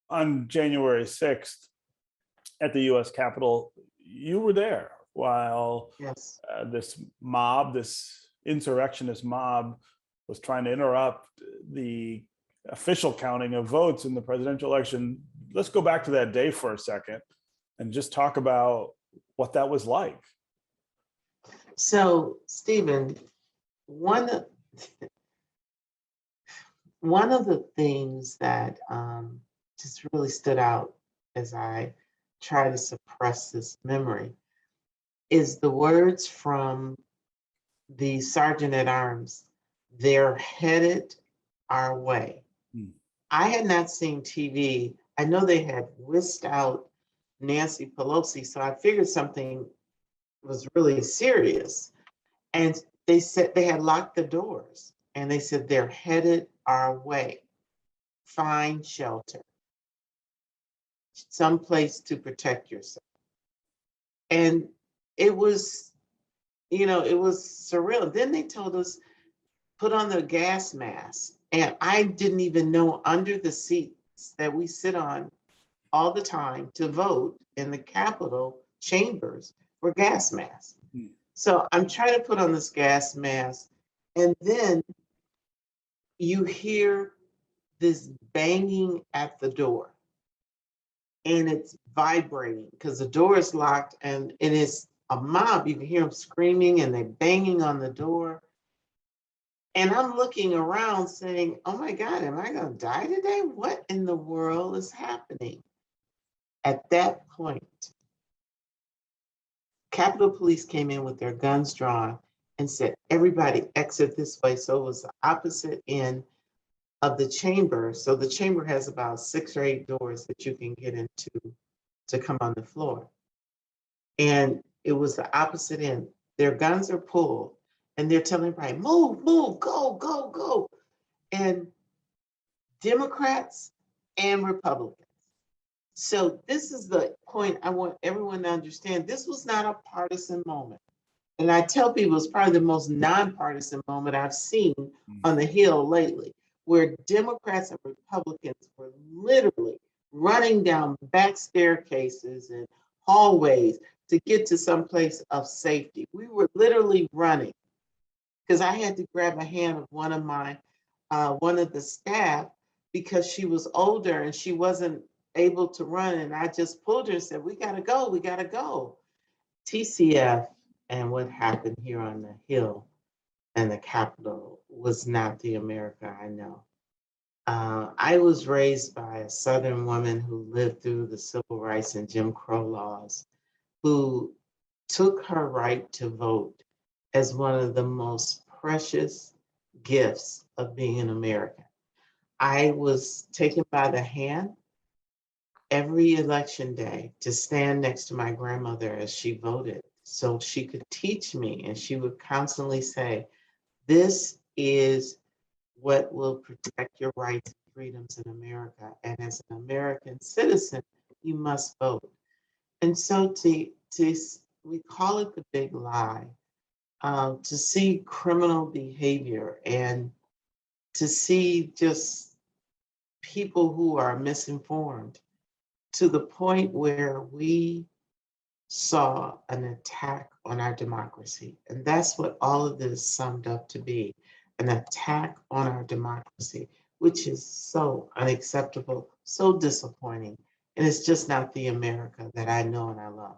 on January 6th at the US Capitol, you were there while Yes. this mob, this insurrectionist mob, was trying to interrupt the official counting of votes in the presidential election. Let's go back to that day for a second and just talk about what that was like. So, Stephen, one of the things that just really stood out as I try to suppress this memory is the words from the sergeant at arms. They're headed our way. I had not seen TV. I know they had whisked out Nancy Pelosi, so I figured something was really serious. And they said they had locked the doors, and they said they're headed our way. Find shelter, someplace to protect yourself. And it was, it was surreal. Then they told us, put on the gas mask. And I didn't even know under the seats that we sit on all the time to vote in the Capitol chambers were gas masks. So I'm trying to put on this gas mask, and then you hear this banging at the door, and it's vibrating because the door is locked, and it's a mob. You can hear them screaming and they're banging on the door. And I'm looking around saying, oh my God, am I going to die today? What in the world is happening? At that point, Capitol Police came in with their guns drawn and said, everybody exit this way. So it was the opposite end of the chamber. So the chamber has about 6 or 8 doors that you can get into to come on the floor. And it was the opposite end. Their guns are pulled and they're telling everybody, move, move, go, go, go. And Democrats and Republicans. So this is the point I want everyone to understand. This was not a partisan moment. And I tell people it's probably the most nonpartisan moment I've seen on the Hill lately, where Democrats and Republicans were literally running down back staircases and hallways to get to some place of safety. We were literally running because I had to grab a hand of one of the staff because she was older and she wasn't able to run. And I just pulled her and said, we gotta go, we gotta go. TCF and what happened here on the Hill and the Capitol was not the America I know. I was raised by a Southern woman who lived through the civil rights and Jim Crow laws, who took her right to vote as one of the most precious gifts of being an American. I was taken by the hand every election day to stand next to my grandmother as she voted so she could teach me, and she would constantly say, this is what will protect your rights and freedoms in America. And as an American citizen, you must vote. And so we call it the big lie, to see criminal behavior and to see just people who are misinformed to the point where we saw an attack on our democracy. And that's what all of this summed up to be, an attack on our democracy, which is so unacceptable, so disappointing. And it's just not the America that I know and I love.